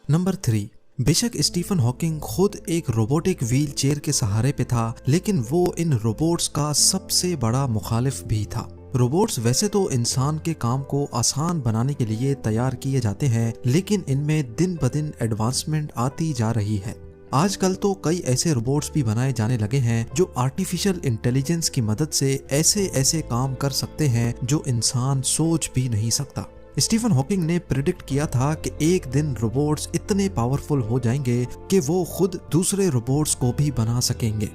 Number 3, बेशक Stephen Hawking खुद एक रोबोटिक व्हील चेयर के सहारे पे था, लेकिन वो इन रोबोट्स का सबसे बड़ा मुखालिफ भी था। रोबोट्स वैसे तो इंसान के काम को आसान बनाने के लिए तैयार किए जाते हैं, लेकिन इनमें दिन ब दिन एडवांसमेंट आती जा रही है। आजकल तो कई ऐसे रोबोट्स भी बनाए जाने लगे हैं जो आर्टिफिशियल इंटेलिजेंस की मदद से ऐसे ऐसे काम कर सकते हैं जो इंसान सोच भी नहीं सकता। स्टीफन हॉकिंग ने प्रिडिक्ट किया था कि एक दिन रोबोट्स इतने पावरफुल हो जाएंगे कि वो खुद दूसरे रोबोट्स को भी बना सकेंगे।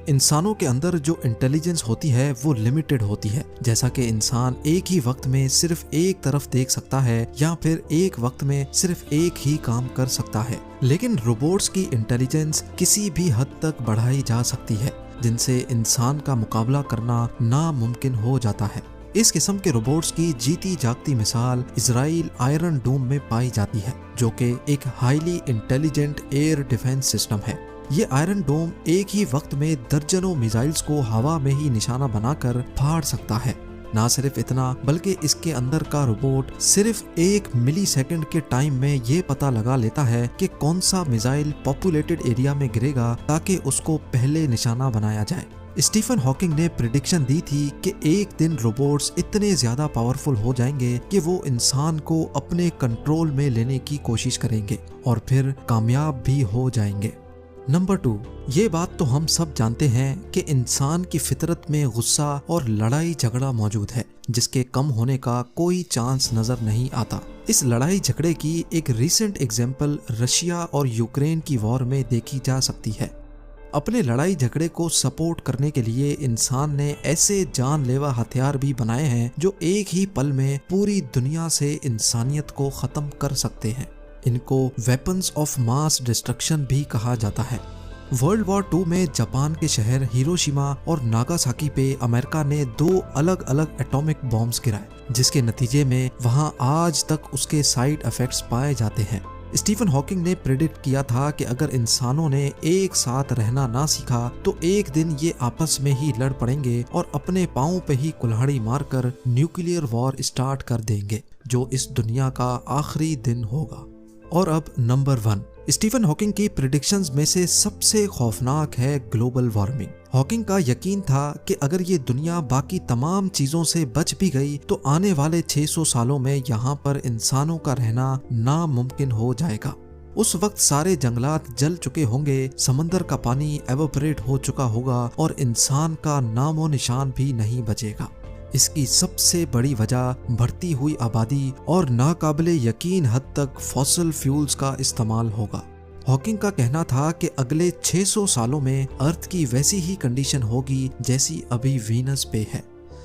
इंसानों के अंदर जो इंटेलिजेंस होती है वो लिमिटेड होती है, जैसा कि इंसान एक ही वक्त में सिर्फ एक तरफ देख सकता है या फिर एक वक्त में सिर्फ एक ही काम कर सकता है। लेकिन रोबोट्स की इंटेलिजेंस किसी भी हद तक बढ़ाई जा सकती है, जिनसे इंसान का मुकाबला करना नामुमकिन हो जाता है। इस किस्म के रोबोट्स की जीती जागती मिसाल इजराइल आयरन डोम में पाई जाती है, जो कि एक highly intelligent air defence system है। ये आयरन डोम एक ही वक्त में दर्जनों मिसाइल्स को हवा में ही निशाना बनाकर फाड़ सकता है। ना सिर्फ इतना, बल्कि इसके अंदर का रोबोट सिर्फ 1 मिलीसेकंड के टाइम में ये पता लगा लेता है कि कौन सा मिसाइल पॉपुलेटेड एरिया में गिरेगा ताकि उसको पहले निशाना बनाया जाए। स्टीफन हॉकिंग ने प्रिडिक्शन दी थी कि एक दिन रोबोट्स इतने ज्यादा पावरफुल हो जाएंगे कि वो इंसान को अपने कंट्रोल में लेने की कोशिश करेंगे और फिर कामयाब भी हो जाएंगे। नंबर 2, ये बात तो हम सब जानते हैं कि इंसान की फितरत में गुस्सा और लड़ाई झगड़ा मौजूद है, जिसके कम होने का कोई चांस नजर नहीं आता। इस लड़ाई झगड़े की एक रीसेंट एग्जाम्पल रशिया और यूक्रेन की वॉर में देखी जा सकती है। अपने लड़ाई झगड़े को सपोर्ट करने के लिए इंसान ने ऐसे जानलेवा हथियार भी बनाए हैं जो एक ही पल में पूरी दुनिया से इंसानियत को खत्म कर सकते हैं। इनको वेपन्स ऑफ मास डिस्ट्रक्शन भी कहा जाता है। वर्ल्ड वॉर 2 में जापान के शहर हिरोशिमा और नागासाकी पे अमेरिका ने 2 अलग अलग एटॉमिक बॉम्ब्स गिराए, जिसके नतीजे में वहां आज तक उसके साइड इफेक्ट्स पाए जाते हैं। स्टीफन हॉकिंग ने प्रेडिक्ट किया था कि अगर इंसानों ने एक साथ रहना ना सीखा तो एक दिन ये आपस में ही लड़ पड़ेंगे और अपने पांव पे ही कुल्हाड़ी मारकर न्यूक्लियर वॉर स्टार्ट कर देंगे, जो इस दुनिया का आखिरी दिन होगा। और अब नंबर 1, स्टीफन हॉकिंग की प्रिडिक्शंस में से सबसे खौफनाक है ग्लोबल वार्मिंग। हॉकिंग का यकीन था कि अगर ये दुनिया बाकी तमाम चीजों से बच भी गई तो आने वाले 600 सालों में यहाँ पर इंसानों का रहना नामुमकिन हो जाएगा। उस वक्त सारे जंगलात जल चुके होंगे, समंदर का पानी एवोपरेट हो चुका होगा और इंसान का नामो निशान भी नहीं बचेगा। इसकी सबसे बड़ी वजह बढ़ती हुई आबादी और नाकाबिले यकीन हद तक फॉसिल फ्यूल्स का इस्तेमाल होगा। हॉकिंग का कहना था कि अगले 600 सालों में अर्थ की वैसी ही कंडीशन होगी जैसी अभी वीनस पे है।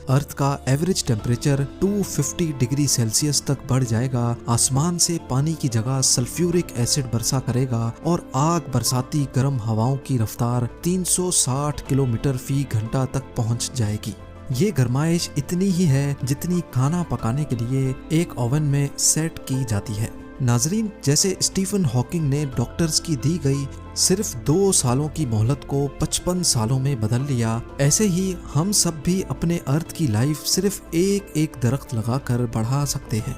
अर्थ का एवरेज टेम्परेचर 250 डिग्री सेल्सियस तक बढ़ जाएगा, आसमान से पानी की जगह सल्फ्यूरिक एसिड बरसा करेगा और आग बरसाती गर्म हवाओं की रफ्तार 360 किलोमीटर फी घंटा तक पहुंच जाएगी। ये गर्माइश इतनी ही है जितनी खाना पकाने के लिए एक ओवन में सेट की जाती है। नाजरीन, जैसे स्टीफन हॉकिंग ने डॉक्टर्स की दी गई सिर्फ 2 सालों की मोहलत को 55 सालों में बदल लिया, ऐसे ही हम सब भी अपने अर्थ की लाइफ सिर्फ एक एक दरख्त लगाकर बढ़ा सकते हैं।